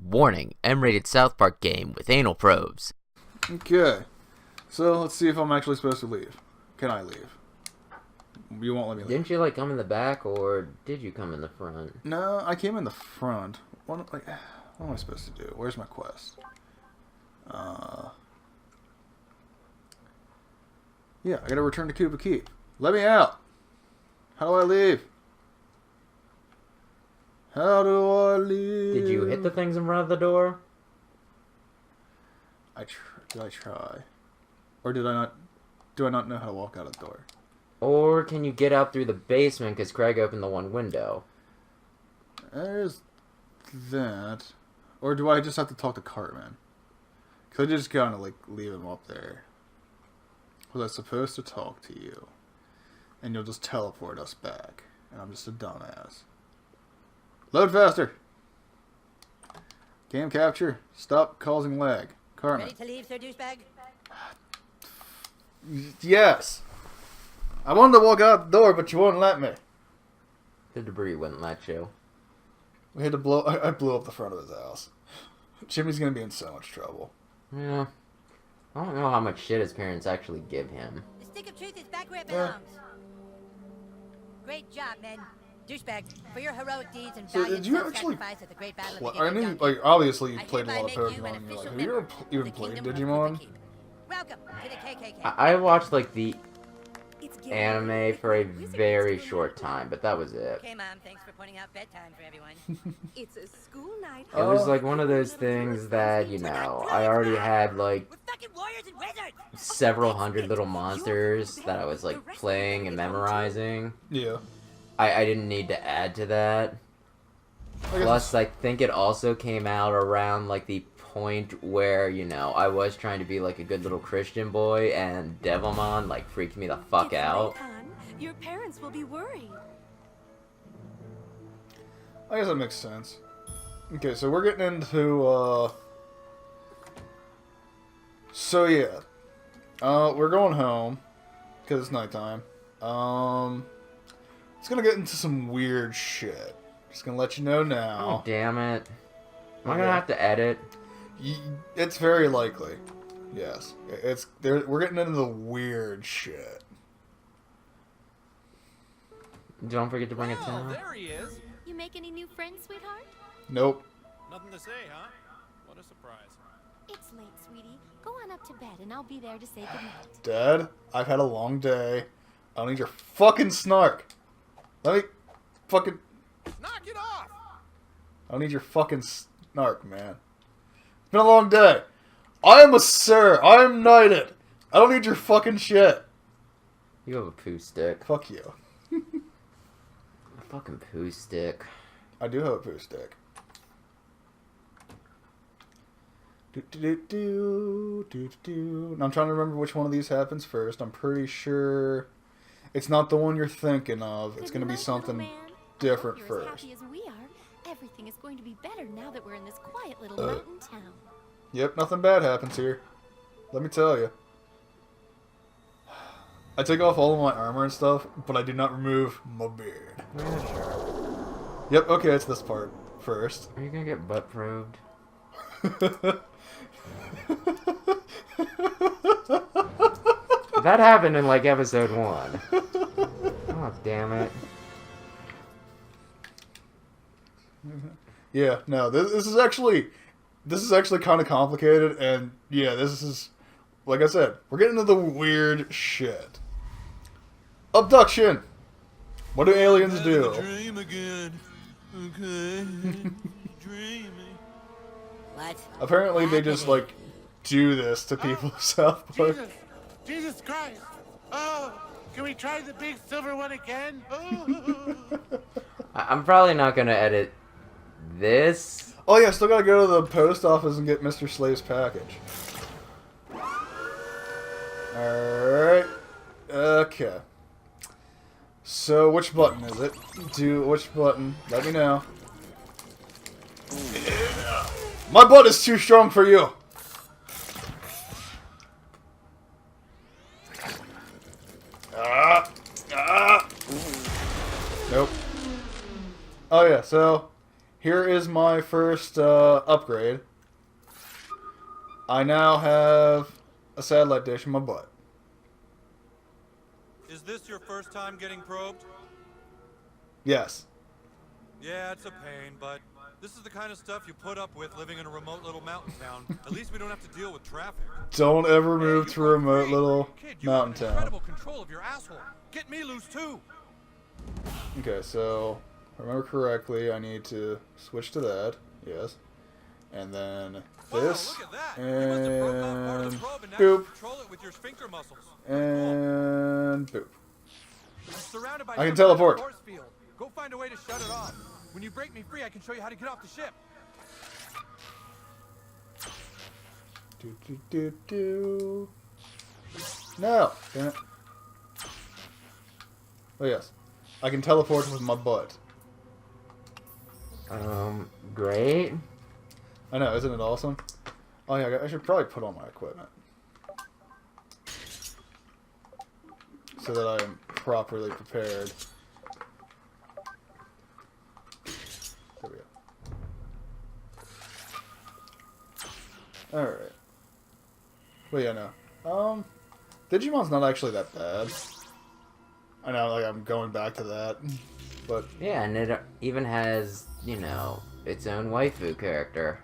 Warning, M-rated South Park game with anal probes. Okay, so let's see if I'm actually supposed to leave. Can I leave? You won't let me leave. Didn't you, come in the back, or did you come in the front? No, I came in the front. What am I supposed to do? Where's my quest? Yeah, I gotta return to Cuba Keep. Let me out! How do I leave? How do I leave? Did you hit the things in front of the door? Did I try? Or did I not? Do I not know how to walk out of the door? Or can you get out through the basement because Craig opened the one window? There's that. Or do I just have to talk to Cartman? Because I just kind of leave him up there. Was I supposed to talk to you? And you'll just teleport us back. And I'm just a dumbass. Load faster! Game capture. Stop causing lag. Cartman. Ready to leave, Sir Douchebag? Yes! I wanted to walk out the door, but you wouldn't let me. The debris wouldn't let you. We had to blow... I blew up the front of his house. Jimmy's gonna be in so much trouble. Yeah. I don't know how much shit his parents actually give him. The stick of truth is back where it belongs. Great job, men. Douchebag, for your heroic deeds and valiant self-sacrifice at the great battle of the I mean, obviously you played a lot of Pokemon. And have you ever even played Digimon? Welcome to the KKK. I watched, the anime for a very short time, but that was it. Okay, Mom, thanks for pointing out bedtime for everyone. It's a school night. It was one of those things that, I already had, We're fucking warriors and wizards! several hundred little monsters that I was, playing and memorizing. Yeah. I didn't need to add to that. Plus, I think it also came out around, the point where, I was trying to be, a good little Christian boy, and Devilmon, freaked me the fuck out. Your parents will be worried. I guess that makes sense. Okay, so we're getting into, So, yeah. We're going home, because it's nighttime. It's gonna get into some weird shit. Just gonna let you know now. Oh, damn it. Am I gonna have to edit? It's very likely. Yes. We're getting into the weird shit. Don't forget to bring a towel. There he is. You make any new friends, sweetheart? Nope. Nothing to say, huh? What a surprise. It's late, sweetie. Go on up to bed, and I'll be there to say goodnight. Dad, I've had a long day. I don't need your fucking snark. Let me fucking... Knock it off! I don't need your fucking snark, man. It's been a long day. I am a sir. I am knighted. I don't need your fucking shit. You have a poo stick. Fuck you. A fucking poo stick. I do have a poo stick. Now I'm trying to remember which one of these happens first. I'm pretty sure it's not the one you're thinking of. It's going to be something different first. As happy as we are, everything is going to be better now that we're in this quiet little mountain town. Yep, nothing bad happens here. Let me tell you. I take off all of my armor and stuff, but I do not remove my beard. Yeah, sure. Yep, okay, it's this part first. Are you gonna get butt probed? That happened in episode 1. Oh, damn it. Yeah, no, this is actually kind of complicated, and yeah, this is, like I said, we're getting into the weird shit. Abduction! What do aliens do? Dream again. Okay. Dreaming. What? Apparently they just, do this to people of South Park. Jesus Christ! Oh, can we try the big silver one again? Oh. I'm probably not gonna edit this. Oh yeah, still gotta go to the post office and get Mr. Slave's package. Alright. Okay. So, which button is it? Which button? Let me know. My butt is too strong for you! Nope. Oh yeah, so here is my first upgrade. I now have a satellite dish in my butt. Is this your first time getting probed? Yes. Yeah, it's a pain, but this is the kind of stuff you put up with living in a remote little mountain town. At least we don't have to deal with traffic. Don't ever move to a remote little Kid, you mountain have town. incredible control of your asshole. Get me loose too. Okay, so if I remember correctly, I need to switch to that. Yes. And then this. Look at that. You must have broke off part of the And probe and now you boop. control it with your sphincter muscles. And boop. I'm surrounded by I can some kind of teleport. force field. Go find a way to shut it off. When you break me free, I can show you how to get off the ship. Do, do, do, do. No! Damn it. Oh, yes. I can teleport with my butt. Great. I know, isn't it awesome? Oh, yeah, I should probably put on my equipment. So that I am properly prepared. There we go. Alright. Well, yeah, no. Digimon's not actually that bad. I know, like, I'm going back to that. But, Yeah, and it even has, you know, its own waifu character.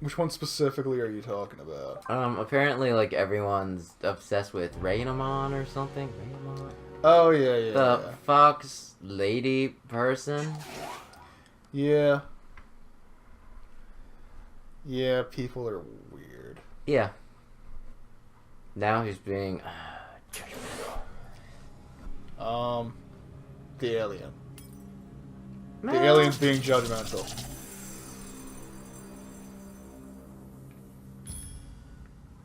which one specifically are you talking about? Apparently, like, everyone's obsessed with Rainamon or something. Rainamon? Oh, yeah. The fox lady person? Yeah. Yeah, people are weird. Yeah. Now he's being judgmental. The alien. The alien's being judgmental.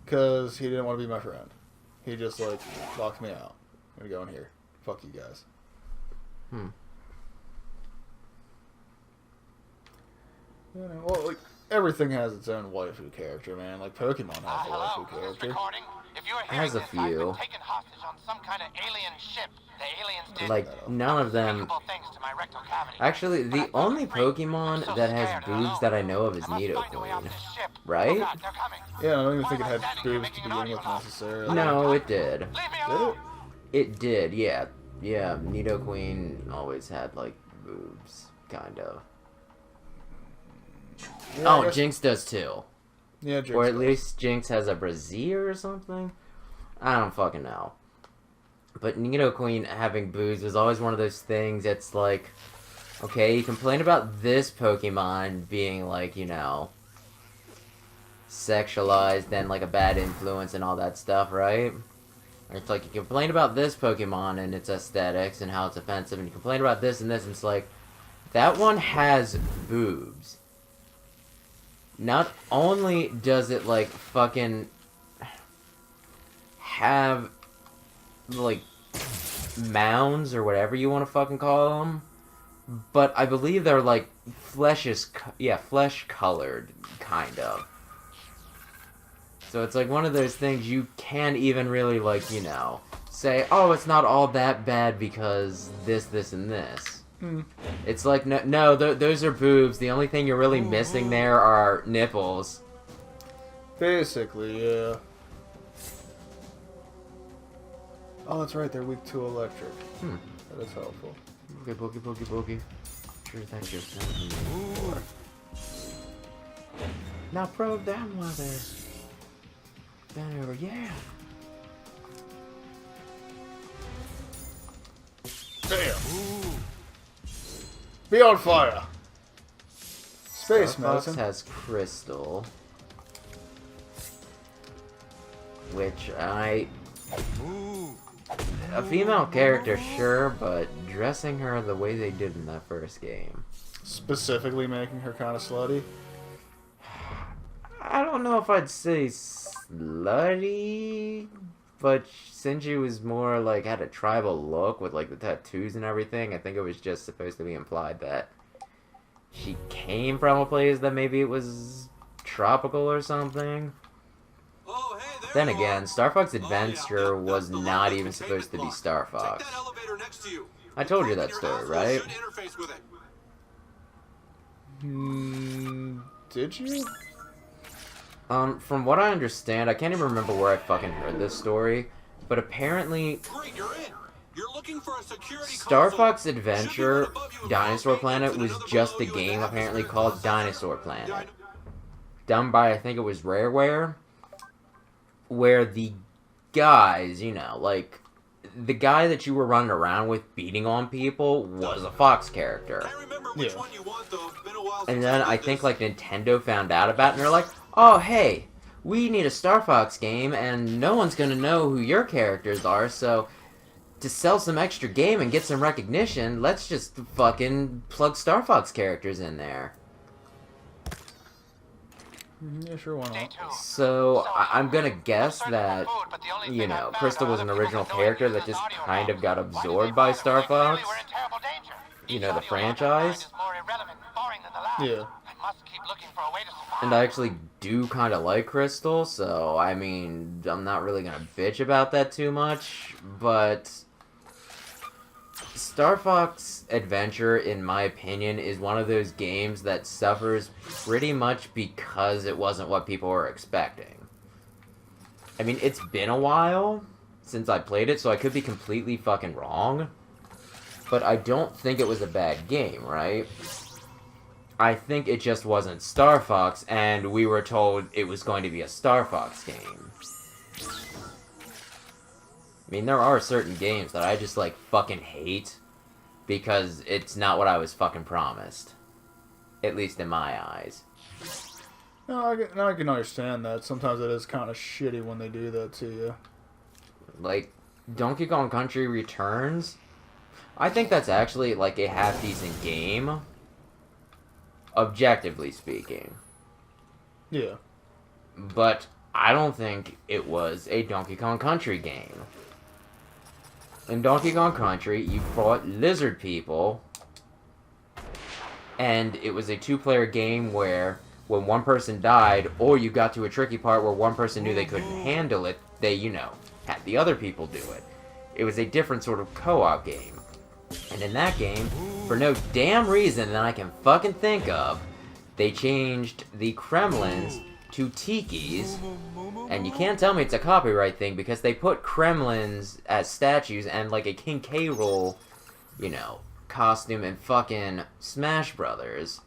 Because he didn't want to be my friend. He just, like, locked me out. I'm gonna go in here. Fuck you guys. You know, well, like, everything has its own waifu character, man. Like, Pokemon has a waifu character. If you are It has hearing a this, I've few. been taken hostage on some kind of alien ship. The aliens did Like, none of them... unspeakable things to my rectal cavity. Actually, But the I'm only free. Pokemon I'm so that has scared and boobs alone. that I know of is I must find a way off Nidoqueen. this ship. Right? Oh God, they're coming. Yeah, I don't even think it Why am I had standing here boobs to making an begin with audio log? necessarily. No, it did. Leave me Did alone. It did, yeah. Yeah, Nidoqueen always had, like, boobs, kind of. Yeah, I Oh, guess- Jinx does too. Yeah, Jinx Or at does. least Jinx has a brassiere or something? I don't fucking know. But Nidoqueen having boobs was always one of those things that's like, okay, you complain about this Pokemon being like, you know, sexualized and like a bad influence and all that stuff, right? It's like you complain about this Pokemon and its aesthetics and how it's offensive, and you complain about this and this, and it's like, that one has boobs. Not only does it, like, fucking have, like, mounds or whatever you want to fucking call them, but I believe they're, like, flesh-colored, kind of. So it's like one of those things you can't even really, like, you know, say, oh, it's not all that bad because this, and this. It's like, no, those are boobs. The only thing you're really missing there are nipples. Basically, yeah. Oh, that's right, they're weak to electric. That is helpful. Okay, boogie. Sure, that's just now probe them while they're bent over. Yeah. Damn! Be on fire! Space Starfox medicine. has crystal, which a female character, sure, but dressing her the way they did in that first game. Specifically making her kind of slutty. I don't know if I'd say slutty, but since she was more like had a tribal look with like the tattoos and everything, I think it was just supposed to be implied that she came from a place that maybe it was tropical or something. Oh, hey, there Then you again, are. Star Fox Oh, yeah, Adventure was that's the not lovely even supposed to be containment Star block. Fox. Check that elevator next to you. I told you The that crank in your story, asshole right? should interface with it. Did you? From what I understand, I can't even remember where I fucking heard this story, but apparently Great, you're in. You're looking for a security Starfox console. Adventure Should be one above you, Dinosaur above Planet maintenance, was and just another a below you in game the apparently atmosphere called processor. Dinosaur Planet. Dino- Done by, I think it was Rareware, where the guys, you know, like, the guy that you were running around with beating on people was a Fox character. Can't remember which Yeah. one you want, though. Been a while And since then did I this. think, like, Nintendo found out about it, and they're like, oh, hey, we need a Star Fox game, and no one's gonna know who your characters are, so to sell some extra game and get some recognition, let's just fucking plug Star Fox characters in there. Yeah, sure, why not? So, I'm gonna guess that, you know, Crystal was an original character that just kind of got absorbed by Star Fox. You know, the franchise. Yeah. And I actually do kind of like Crystal, so, I mean, I'm not really gonna bitch about that too much, but Star Fox Adventure, in my opinion, is one of those games that suffers pretty much because it wasn't what people were expecting. I mean, it's been a while since I played it, so I could be completely fucking wrong, but I don't think it was a bad game, right? I think it just wasn't Star Fox, and we were told it was going to be a Star Fox game. I mean, there are certain games that I just, like, fucking hate because it's not what I was fucking promised. At least in my eyes. No, I can understand that. Sometimes it is kind of shitty when they do that to you. Like, Donkey Kong Country Returns? I think that's actually, like, a half-decent game. Objectively speaking. Yeah. But I don't think it was a Donkey Kong Country game. In Donkey Kong Country, you fought lizard people, and it was a two-player game where when one person died, or you got to a tricky part where one person knew they couldn't handle it, they, you know, had the other people do it. It was a different sort of co-op game. And in that game, for no damn reason that I can fucking think of, they changed the Kremlins to Tikis, and you can't tell me it's a copyright thing because they put Kremlins as statues and like a King K. Rool, you know, costume in fucking Smash Brothers.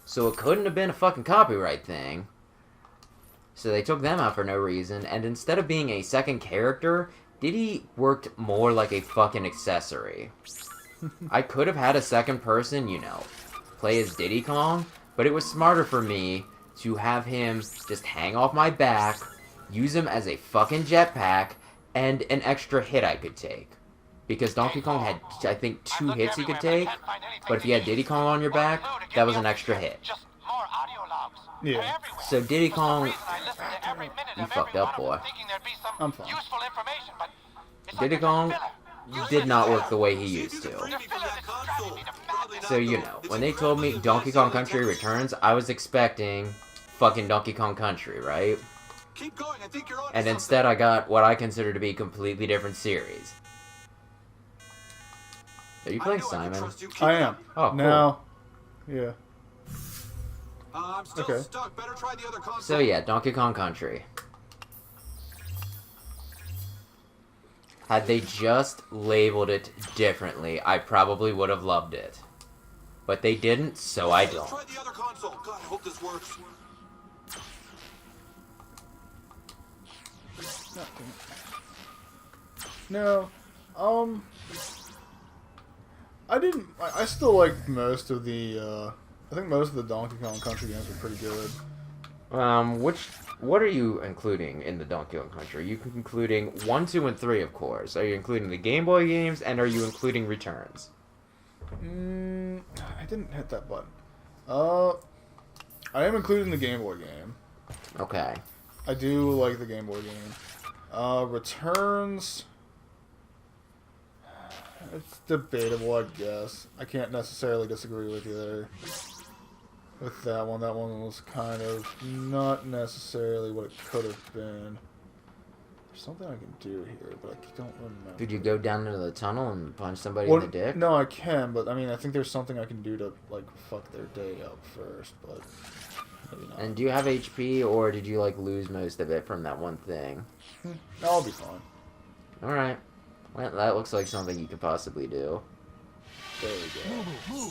So it couldn't have been a fucking copyright thing. So they took them out for no reason, and instead of being a second character, Diddy worked more like a fucking accessory. I could have had a second person, you know, play as Diddy Kong, but it was smarter for me to have him just hang off my back, use him as a fucking jetpack, and an extra hit I could take. Because Donkey Kong had, I think, 2 hits he could take, but if you had Diddy Kong on your back, that was an extra hit. Yeah. So Diddy Kong, you fucked up, boy. I'm fine. Diddy Kong did not work the way he used to. So, you know, when they told me Donkey Kong Country Returns, I was expecting fucking Donkey Kong Country, right? Keep going. I think you're on And instead I got what I consider to be a completely different series. Are you playing Simon? I am. Oh, cool. Now, yeah. I'm still Okay. stuck. Better try the other console. So yeah, Donkey Kong Country. Had they just labeled it differently, I probably would have loved it. But they didn't, so I don't. Try the other console. God, I hope this works. No, I didn't. I still like most of the. I think most of the Donkey Kong Country games were pretty good. What are you including in the Donkey Kong Country? Are you including 1, 2, and 3, of course? Are you including the Game Boy games, and are you including Returns? I didn't hit that button. I am including the Game Boy game. Okay. I do like the Game Boy game. Returns. It's debatable, I guess. I can't necessarily disagree with you there. With that one. That one was kind of not necessarily what it could have been. There's something I can do here, but I don't remember. Could you go down into the tunnel and punch somebody in the dick? No, I can, but I mean, I think there's something I can do to, like, fuck their day up first, but maybe not. And do you have HP, or did you, like, lose most of it from that one thing? I'll be fine. Alright. Well, that looks like something you could possibly do. There we go.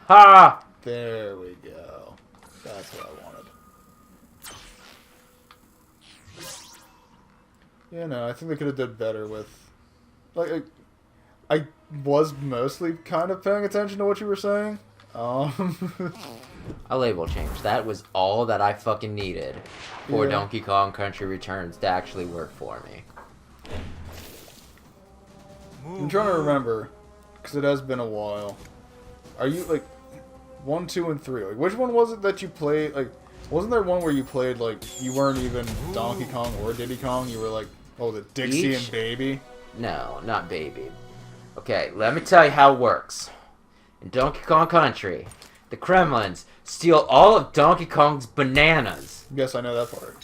Ha! There we go. That's what I wanted. Yeah, no, I think they could have did better with... Like, I was mostly kind of paying attention to what you were saying. A label change. That was all that I fucking needed for Donkey Kong Country Returns to actually work for me. I'm trying to remember, because it has been a while. Are you, like, 1, 2, and 3? Like, which one was it that you played? Like, wasn't there one where you played, like, you weren't even Donkey Kong or Diddy Kong? You were, like, oh, the Dixie and Baby? No, not Baby. Okay, let me tell you how it works. In Donkey Kong Country, the Kremlins steal all of Donkey Kong's bananas. Yes, I know that part.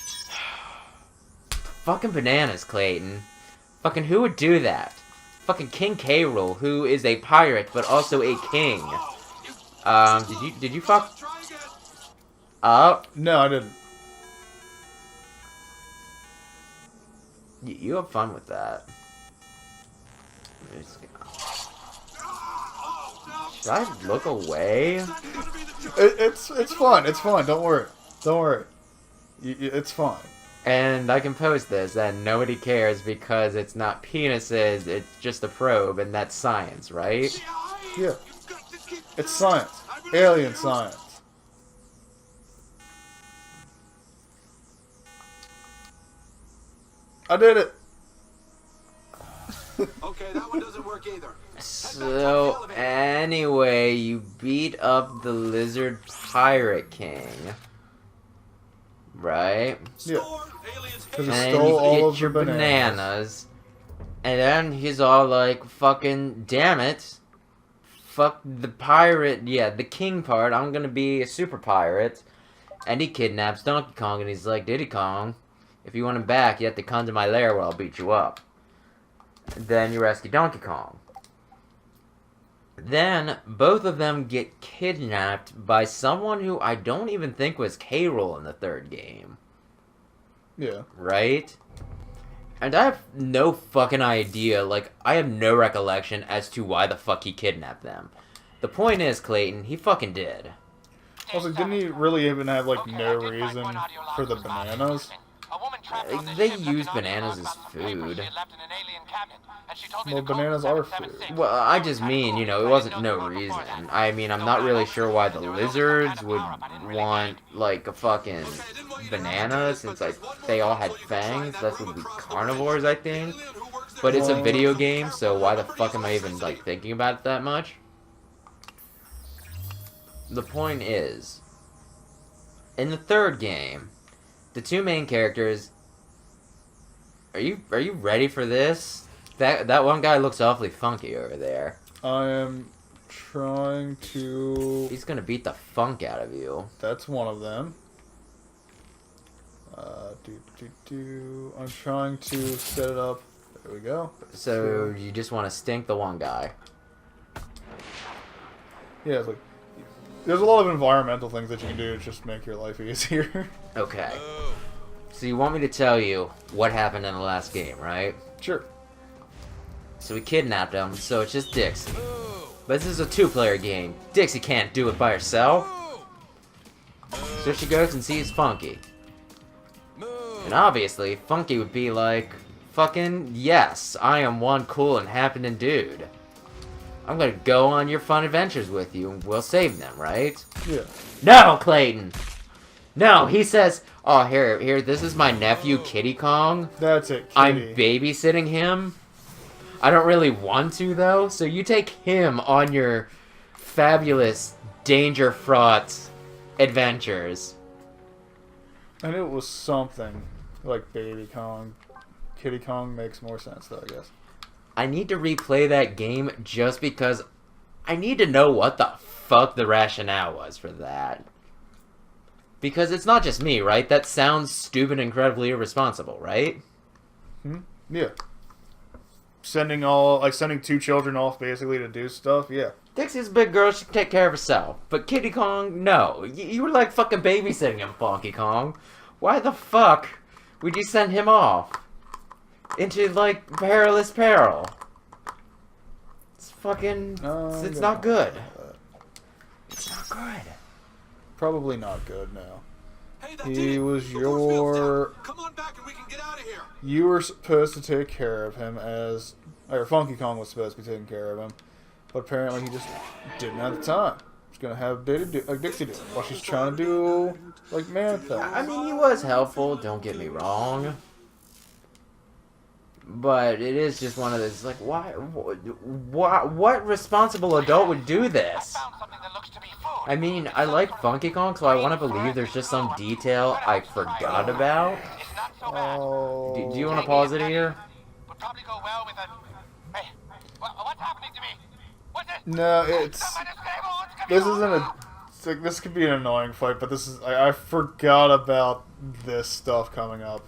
Fucking bananas, Clayton. Fucking who would do that? Fucking King K. Rool, who is a pirate but also a king. Did you fuck? No, I didn't. You have fun with that. Should I look away? It's fun. It's fun. Don't worry. Don't worry. It's fun. And I can post this, and nobody cares because it's not penises, it's just a probe, and that's science, right? Yeah. It's science. Alien science. I did it. Okay, that one doesn't work either. So, anyway, you beat up the Lizard Pirate King. Right? Yeah. Because he And stole you all get of your the bananas. And then he's all like, fucking, damn it. Fuck the pirate, yeah, the king part, I'm gonna be a super pirate. And he kidnaps Donkey Kong, and he's like, Diddy Kong, if you want him back, you have to come to my lair where I'll beat you up. And then you rescue Donkey Kong. Then, both of them get kidnapped by someone who I don't even think was K. Rool in the third game. Yeah. Right? And I have no fucking idea, like, I have no recollection as to why the fuck he kidnapped them. The point is, Clayton, he fucking did. Also, didn't he really even have, like, no reason for the bananas? They use bananas as food. Well, bananas are food. Well, I just mean, you know, it wasn't no reason. I mean, I'm not really sure why the lizards would want, like, a fucking banana, since, like, they all had fangs. That would be carnivores, I think. But it's a video game, so why the fuck am I even, like, thinking about it that much? The point is, in the third game, the two main characters, are you ready for this? That one guy looks awfully funky over there. I am trying to... He's gonna beat the funk out of you. That's one of them. I'm trying to set it up. There we go. So you just want to stink the one guy. Yeah, it's like... There's a lot of environmental things that you can do to just make your life easier. Okay. So you want me to tell you what happened in the last game, right? Sure. So we kidnapped him, so it's just Dixie. But this is a two-player game. Dixie can't do it by herself. So she goes and sees Funky. And obviously, Funky would be like, fucking, yes, I am one cool and happening dude. I'm gonna go on your fun adventures with you, and we'll save them, right? Yeah. No, Clayton! No, he says, oh, here, this is my nephew, Kitty Kong. That's it, Kitty. I'm babysitting him. I don't really want to, though, so you take him on your fabulous, danger-fraught adventures. And it was something like Baby Kong. Kitty Kong makes more sense, though, I guess. I need to replay that game just because I need to know what the fuck the rationale was for that. Because it's not just me, right? That sounds stupid, incredibly irresponsible, right? Yeah. Sending 2 children off basically to do stuff, yeah. Dixie's a big girl, she can take care of herself. But Kitty Kong, no. You were like fucking babysitting him, Funky Kong. Why the fuck would you send him off? Into, like, perilous peril? It's fucking... it's not good. It's not good. Probably not good, no. Hey, that He did it. was The force field's your... down. Come on back and we can get out of here. You were supposed to take care of him as... Or Funky Kong was supposed to be taking care of him. But apparently he just didn't have the time. He's gonna have Dixie do it while she's trying to do, like, man things. I mean, he was helpful, don't get me wrong. But it is just one of those, like, why, what responsible adult would do this? I mean, I like Funky Kong, so I want to believe there's just some detail I forgot about. Oh. Do you want to pause it here? Would probably go well with a... Hey, what's happening to me? What's it? No, it's... This isn't a... It's like, this could be an annoying fight, but this is... I forgot about this stuff coming up.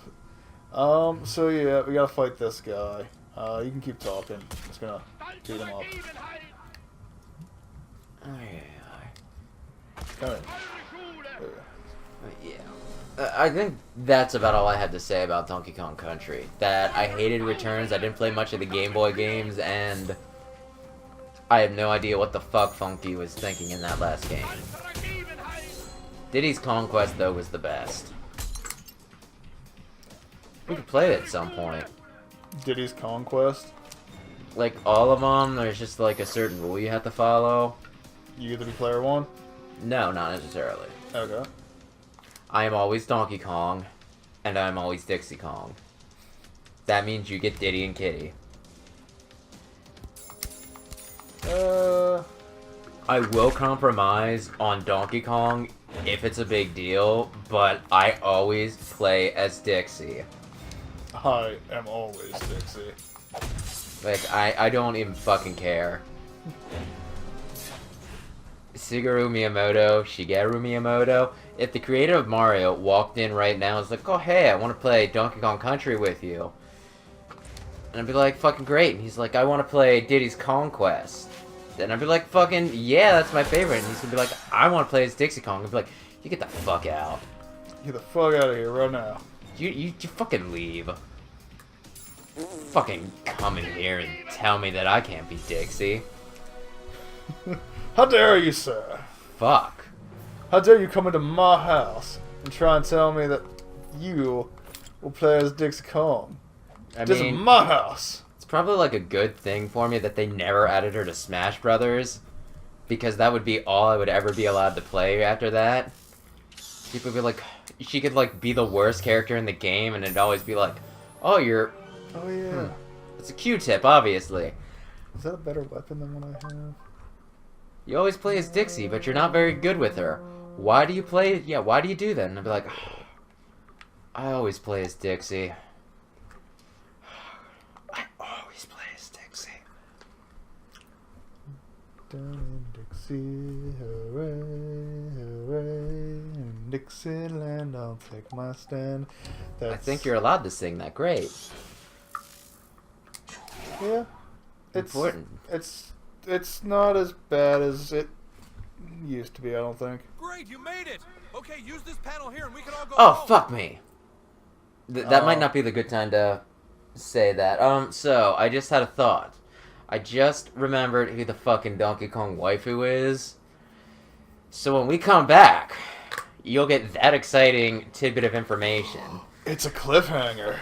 So yeah, we gotta fight this guy. You can keep talking. Just gonna beat him up. Oh, yeah. Come in. Yeah. I think that's about all I had to say about Donkey Kong Country. That I hated Returns, I didn't play much of the Game Boy games, and I have no idea what the fuck Funky was thinking in that last game. Diddy's Conquest, though, was the best. We could play it at some point. Diddy's Conquest? Like, all of them, there's just, like, a certain rule you have to follow. You get to be player 1? No, not necessarily. Okay. I am always Donkey Kong, and I am always Dixie Kong. That means you get Diddy and Kitty. I will compromise on Donkey Kong if it's a big deal, but I always play as Dixie. I am always Dixie. Like, I don't even fucking care. Shigeru Miyamoto, if the creator of Mario walked in right now and was like, oh hey, I want to play Donkey Kong Country with you. And I'd be like, fucking great. And he's like, I want to play Diddy's Conquest. And I'd be like, fucking, yeah, that's my favorite. And he's gonna be like, I want to play as Dixie Kong. I'd be like, you get the fuck out. Get the fuck out of here right now. You fucking leave. Fucking come in here and tell me that I can't be Dixie. How dare you, sir? Fuck. How dare you come into my house and try and tell me that you will play as Dixie Kong? This is my house. It's probably like a good thing for me that they never added her to Smash Brothers, because that would be all I would ever be allowed to play after that. People would be like, she could like be the worst character in the game, and it'd always be like, oh, you're... Oh yeah. It's a Q-tip, obviously. Is that a better weapon than what I have? You always play as Dixie, but you're not very good with her. Why do you play... Yeah, why do you do that? And I'd be like, I always play as Dixie. I always play as Dixie. Down in Dixie, hooray, hooray, in Dixieland, I'll take my stand. I think you're allowed to sing that. Great. Yeah. It's important. It's not as bad as it used to be, I don't think. Great, you made it. Okay, use this panel here and we can all go Oh, home. fuck me. That might not be the good time to say that. So, I just had a thought. I just remembered who the fucking Donkey Kong waifu is. So when we come back, you'll get that exciting tidbit of information. It's a cliffhanger.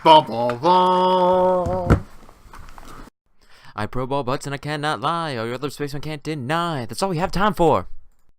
Bum, bum, bum. I pro ball butts and I cannot lie. All your other spacemen can't deny. That's all we have time for.